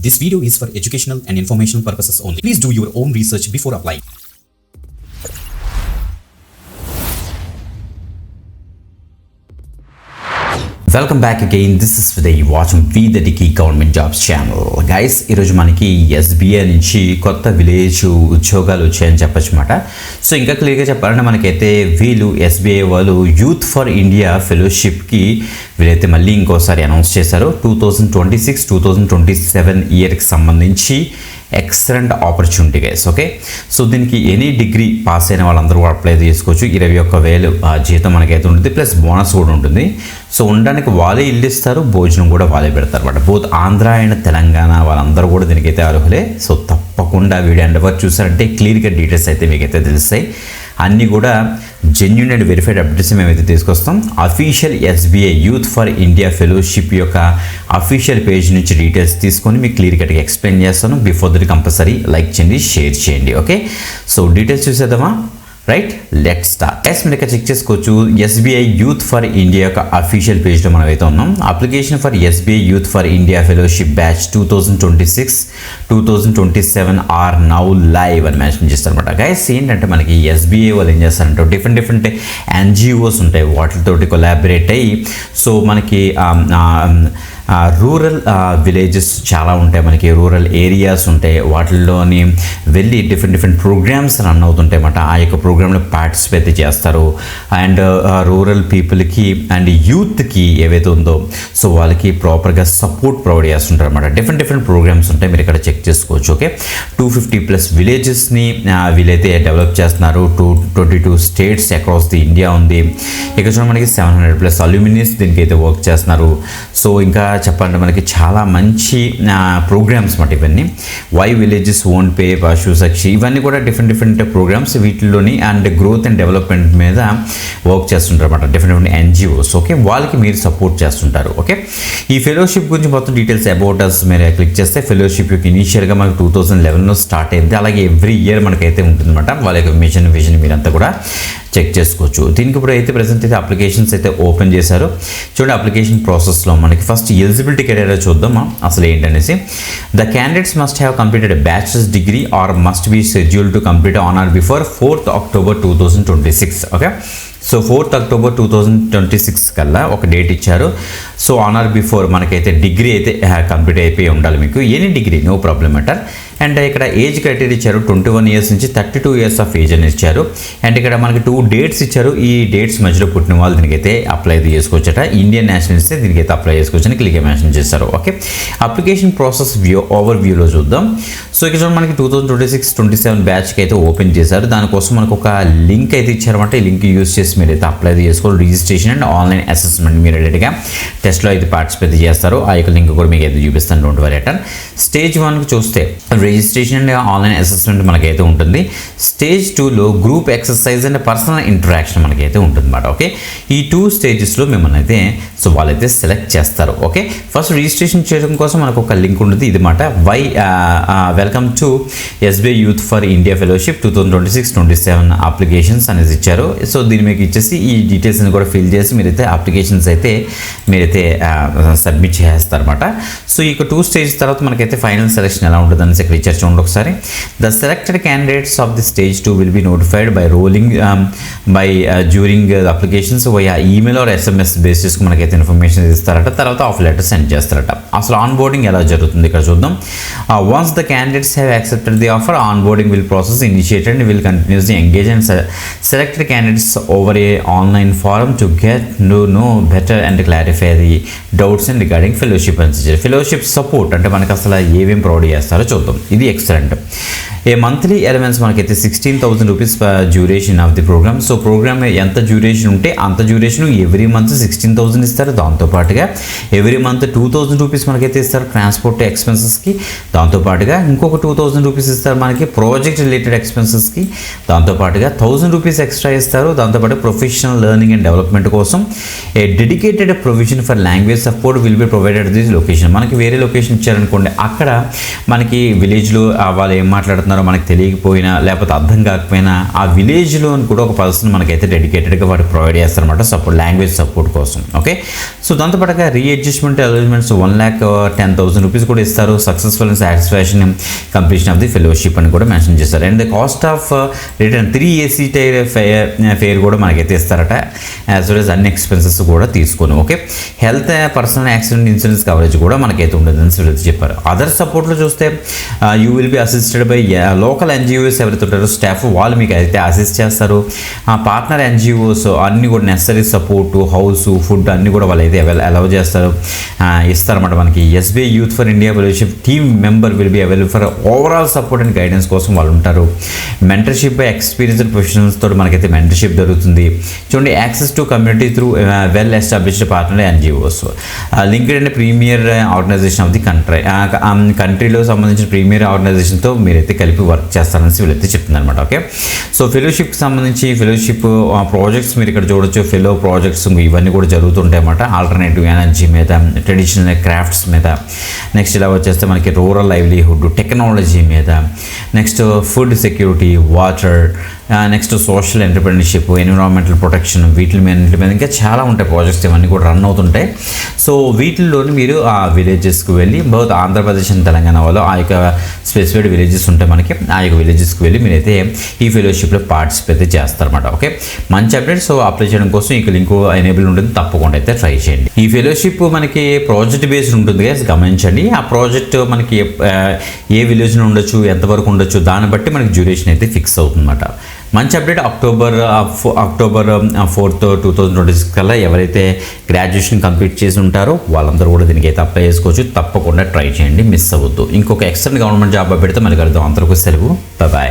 This video is for educational and informational purposes only. Please do your own research before applying. Welcome back again. This is they watching we the డికీ government jobs channel. Guys, ఈరోజు మనకి SBI నుంచి కొత్త village ఉద్యోగాలు వచ్చాయని చెప్పచ్చు అన్నమాట. So ఇంకా క్లియర్గా చెప్పాలంటే మనకైతే వీళ్ళు ఎస్బీఐ వాళ్ళు యూత్ ఫర్ ఇండియా ఫెలోషిప్కి వీళ్ళైతే మళ్ళీ ఇంకోసారి అనౌన్స్ చేశారు. 2026-2027 ఇయర్కి సంబంధించి excellent opportunity guys. Okay, so దీనికి ఎనీ డిగ్రీ పాస్ అయిన వాళ్ళందరూ అప్లై చేసుకోవచ్చు. 21,000 జీతం మనకైతే ఉంటుంది, ప్లస్ బోనస్ కూడా ఉంటుంది. సో ఉండడానికి వాళ్ళే ఇల్లు ఇస్తారు, భోజనం కూడా వాళ్ళే పెడతారు అనమాట. బోత్ ఆంధ్ర అండ్ తెలంగాణ వాళ్ళందరూ కూడా దీనికైతే అర్హులే. సో తప్పకుండా వీడియో అండ్ ఎవరు చూసారంటే క్లియర్గా డీటెయిల్స్ అయితే మీకైతే తెలుస్తాయి. అన్నీ కూడా జెన్యూన్ అండ్ వెరిఫైడ్ అప్డేట్స్ మేమైతే తీసుకొస్తాం. Official SBI youth for India fellowship యొక్క అఫీషియల్ పేజ్ నుంచి డీటెయిల్స్ తీసుకొని మీకు క్లియర్ కట్గా ఎక్స్ప్లెయిన్ చేస్తాను. బిఫోర్ దట్ కంపల్సరీ లైక్ చేయండి, షేర్ చేయండి. ఓకే, సో డీటెయిల్స్ చూసేద్దామా? Right, let start. ఎస్, మీరు ఇక్కడ చెక్ చేసుకోవచ్చు. ఎస్బీఐ యూత్ ఫర్ ఇండియా యొక్క అఫీషియల్ పేజ్లో మనం అయితే ఉన్నాం. Application for SBI youth for India fellowship batch 2026-2027 are now live అని మెన్షన్ చేస్తారనమాట. గైస్, ఏంటంటే మనకి ఎస్బీఐ వాళ్ళు ఏం చేస్తారంటే డిఫరెంట్ ఎన్జిఓస్ ఉంటాయి, వాటితోటి కొలాబరేట్ అయ్యి సో మనకి రూరల్ విలేజెస్ చాలా ఉంటాయి, మనకి రూరల్ ఏరియాస్ ఉంటాయి, వాటిల్లోని వెళ్ళి డిఫరెంట్ ప్రోగ్రామ్స్ రన్ అవుతుంటాయి అన్నమాట. ఆ యొక్క ప్రోగ్రాంలో పార్టిసిపేట్ చేస్తారు. అండ్ రూరల్ పీపుల్కి అండ్ యూత్కి ఏవైతే ఉందో సో వాళ్ళకి ప్రాపర్గా సపోర్ట్ ప్రొవైడ్ చేస్తుంటారు అన్నమాట. డిఫరెంట్ ప్రోగ్రామ్స్ ఉంటాయి, మీరు ఇక్కడ చెక్ చేసుకోవచ్చు. ఓకే, 250+ విలేజెస్ని వీళ్ళైతే డెవలప్ చేస్తున్నారు. 22 స్టేట్స్ అక్రాస్ ది ఇండియా ఉంది. ఇక్కడ చూడండి మనకి 700+ అల్యూమినియస్ దీనికైతే వర్క్ చేస్తున్నారు. సో ఇంకా చెప్పాలంటే మనకి చాలా మంచి ప్రోగ్రామ్స్ మాట ఇవన్నీ. వై విలేజెస్ ఓన్ పే, పశుసక్షి, ఇవన్నీ కూడా డిఫరెంట్ ప్రోగ్రామ్స్ వీటిల్లోని అండ్ గ్రోత్ అండ్ డెవలప్మెంట్ మీద వర్క్ చేస్తుంటారు అనమాట డిఫరెంట్ ఎన్జిఓస్. ఓకే, వాళ్ళకి మీరు సపోర్ట్ చేస్తుంటారు. ఓకే, ఈ ఫెలోషిప్ గురించి మొత్తం డీటెయిల్స్ అబౌట్ అస్ మీరు క్లిక్ చేస్తే ఫెలోషిప్ యొక్క ఇనీషియల్గా మనకు 2011లో స్టార్ట్ అయింది. అలాగే ఎవ్రీ ఇయర్ మనకైతే ఉంటుందన్నమాట. వాళ్ళ యొక్క మిషన్ విజన్ మీరంతా కూడా చెక్ చేసుకోవచ్చు. దీనికి ఇప్పుడు అయితే ప్రజెంట్ అయితే అప్లికేషన్స్ అయితే ఓపెన్ చేశారు. చూడండి, అప్లికేషన్ ప్రాసెస్లో మనకి ఫస్ట్ ఎలిజిబిలిటీ క్రైటీరియా చూద్దామా అసలు ఏంటనేసి. The candidates must have completed bachelor's degree or must be scheduled to complete on or before 4th October 2026. Okay, so 4th October 2026 కల్లా ఒక డేట్ ఇచ్చారు. సో ఆన్ ఆర్ బిఫోర్ మనకైతే degree అయితే complete అయిపోయి ఉండాలి మీకు. ఎనీ డిగ్రీ, నో ప్రాబ్లం అటర్. And ఇక్కడ ఏజ్ క్రైటీరియా ఇచ్చారు 21 years నుంచి 32 years ఆఫ్ ఏజ్ అని ఇచ్చారు. అండ్ ఇక్కడ మనకి 2 dates ఇచ్చారు. ఈ డేట్స్ మధ్యలో పుట్టిన వాళ్ళు దీనికైతే అప్లై చేసుకోవచ్చట. ఇండియన్ నేషనల్స్ దీనికైతే అప్లై చేసుకోవచ్చు అని క్లియర్గా మెన్షన్ చేస్తారు. ఓకే, అప్లికేషన్ ప్రాసెస్ ఓవర్ వ్యూలో చూద్దాం. సో ఇక్కడ మనకి 2026-27 బ్యాచ్కి అయితే ఓపెన్ చేశారు. దానికోసం మనకు ఒక లింక్ అయితే ఇచ్చారన్నమాట. ఈ లింక్ యూజ్ చేసి మీరు అయితే అప్లై చేసుకోవాలి. రిజిస్ట్రేషన్ అండ్ ఆన్లైన్ అసెస్మెంట్ మీరు డైరెక్ట్గా టెస్ట్లో అయితే పార్టిసిపేట్ చేస్తారు. ఆ యొక్క లింక్ కూడా మీకు అయితే చూపిస్తాను, don't worry at all. Stage 1కి చూస్తే రిజిస్ట్రేషన్ అండ్ ఆన్లైన్ అసెస్మెంట్ మనకైతే ఉంటుంది. స్టేజ్ 2లో group exercise and personal interaction మనకైతే ఉంటుంది అన్నమాట. ఓకే, ఈ 2 స్టేజెస్లో మిమ్మల్ని అయితే సో వాళ్ళైతే సెలెక్ట్ చేస్తారు. ఓకే, ఫస్ట్ రిజిస్ట్రేషన్ చేయడం కోసం మనకు ఒక లింక్ ఉంటుంది. ఇది మాట welcome to SBI youth for India fellowship 2026-27 applications అనేది ఇచ్చారు. సో దీన్ని మీకు ఇచ్చేసి ఈ డీటెయిల్స్ని కూడా ఫిల్ చేసి మీరైతే అప్లికేషన్స్ అయితే మీరైతే సబ్మిట్ చేస్తారన్నమాట. సో ఈ 2 స్టేజ్ తర్వాత మనకైతే ఫైనల్ సెలెక్షన్ ఎలా ఉంటుంది అనేసి ఇక్కడ ఇచ్చారు. చూడండి ఒకసారి. The selected candidates of the stage 2 will be notified by rolling during the applications via email are SMS basis మనకైతే ఇన్ఫర్మేషన్ ఇస్తారట. తర్వాత ఆఫ్ లెటర్ సెండ్ చేస్తారట. అసలు ఆన్ బోర్డింగ్ ఎలా జరుగుతుంది ఇక్కడ చూద్దాం. Once the candidates have accepted the offer, onboarding will process initiated and will continuously engage and selected candidates over a online form to get know better and clarify the doubts and regarding fellowship అని. Fellowship support అంటే మనకి అసలు ఏమేమి provide చేస్తారో చూద్దాం. ఇది excellent. ఏ monthly allowance మనకైతే 16,000 rupees duration of the programme. So programme ఎంత డ్యూరేషన్ ఉంటే అంత డ్యూరేషన్ ఎవ్రీ మంత్ 16,000 ఇస్తారు. దాంతోపాటుగా ఎవ్రీ మంత్ 2,000 rupees మనకైతే ఇస్తారు ట్రాన్స్పోర్ట్ ఎక్స్పెన్సెస్కి. దాంతోపాటుగా ఇంకొక 2,000 rupees ఇస్తారు మనకి ప్రాజెక్ట్ రిలేటెడ్ ఎక్స్పెన్సెస్కి. దాంతోపాటుగా 1,000 rupees ఎక్స్ట్రా ఇస్తారు. దాంతోపాటు ప్రొఫెషనల్ లెర్నింగ్ అండ్ డెవలప్మెంట్ కోసం a dedicated provision for language support will be provided this location. మనకి వేరే లొకేషన్ ఇచ్చారనుకోండి, అక్కడ మనకి విలేజ్లో వాళ్ళు ఏం మాట్లాడుతున్నారు చేస్తున్నారో మనకు తెలియకపోయినా లేకపోతే అర్థం కాకపోయినా ఆ విలేజ్లో కూడా ఒక పర్సన్ మనకైతే డెడికేటెడ్గా వాడు ప్రొవైడ్ చేస్తారనమాట సపోర్ట్, లాంగ్వేజ్ సపోర్ట్ కోసం. ఓకే, సో దాంతోపాటుగా రీఅడ్జస్ట్మెంట్ అరేంజ్మెంట్స్ 1,10,000 రూపీస్ కూడా ఇస్తారు. Successful and satisfaction completion of the fellowship అని కూడా మెన్షన్ చేస్తారు. And the cost of return 3 AC tier fare కూడా మనకైతే ఇస్తారట, యాజ్ వెల్ as అన్ని ఎక్స్పెన్సెస్ కూడా తీసుకొని. Okay, health personal accident insurance coverage కూడా మనకైతే ఉండదని చెప్పారు. అదర్ సపోర్ట్లో చూస్తే you will be assisted by local NGOs ఎవరైతే ఉంటారో స్టాఫ్, వాళ్ళు మీకు అయితే అసిస్ట్ చేస్తారు. పార్ట్నర్ NGOs అన్నీ కూడా నెసరీ సపోర్టు, హౌస్, ఫుడ్ అన్నీ కూడా వాళ్ళు అయితే అలౌ చేస్తారు, ఇస్తారన్నమాట మనకి. SBI youth for India fellowship team member will be available for overall support and guidance కోసం వాళ్ళు ఉంటారు. మెంటర్షిప్ బై ఎక్స్పీరియన్స్డ్ ప్రొఫెషనల్స్ తోటి మనకైతే మెంటర్షిప్ దొరుకుతుంది. చూడండి, access to community through well established partner NGOs, linked and premier organisation of the కంట్రీలో సంబంధించిన premier ఆర్గనైజేషన్తో మీరైతే కలిపి వర్క్ చేస్తారని వీళ్ళైతే చెప్తుంది అనమాట. ఓకే, సో ఫెలోషిప్కి సంబంధించి ఫెలోషిప్ ప్రాజెక్ట్స్ మీరు ఇక్కడ చూడొచ్చు. ఫెలో ప్రాజెక్ట్స్ ఇవన్నీ కూడా జరుగుతుంటాయి అన్నమాట. ఆల్టర్నేటివ్ ఎనర్జీ మీద, ట్రెడిషనల్ క్రాఫ్ట్స్ మీద, నెక్స్ట్ ఇలా వచ్చేస్తే మనకి రూరల్ లైవ్లీహుడ్, టెక్నాలజీ మీద, next food security, water, next social entrepreneurship, environmental protection, వీటి మీద ఇంకా చాలా ఉంటాయి ప్రాజెక్ట్స్, ఇవన్నీ కూడా రన్ అవుతుంటాయి. సో వీటిల్లోని మీరు ఆ విలేజెస్కి వెళ్ళి, బహుత్ ఆంధ్రప్రదేశ్ అండ్ తెలంగాణ వాళ్ళు ఆ యొక్క స్పెసిఫైడ్ విలేజెస్ ఉంటాయి మనకి, ఆ యొక్క విలేజెస్కి వెళ్ళి మీరైతే ఈ ఫెలోషిప్లో పార్టిసిపేట్ చేస్తారన్నమాట. ఓకే, మంచి అప్డేట్. సో అప్లై చేయడం కోసం ఈ లింక్ ఎనేబుల్ ఉంటుంది, తప్పకుండా అయితే ట్రై చేయండి. ఈ ఫెలోషిప్ మనకి ప్రాజెక్ట్ బేస్డ్ ఉంటుంది గైస్, గమనించండి. ఆ ప్రాజెక్ట్ మనకి ఏ విలేజ్లో ఉండొచ్చు, ఎంతవరకు ఉండొచ్చు, దాన్ని బట్టి మనకి డ్యూరేషన్ అయితే ఫిక్స్ అవుతుందన్నమాట. మంచి అప్డేట్. అక్టోబర్ 4th 2026 కల్లా ఎవరైతే గ్రాడ్యుయేషన్ కంప్లీట్ చేసి ఉంటారో వాళ్ళందరూ కూడా దీనికి అయితే అప్లై చేసుకోవచ్చు. తప్పకుండా ట్రై చేయండి, మిస్ అవ్వద్దు. ఇంకొక ఎక్స్టర్నల్ గవర్నమెంట్ జాబ్ పెడితే మనకి అర్థం. అందరికీ సెలవు. బాయ్.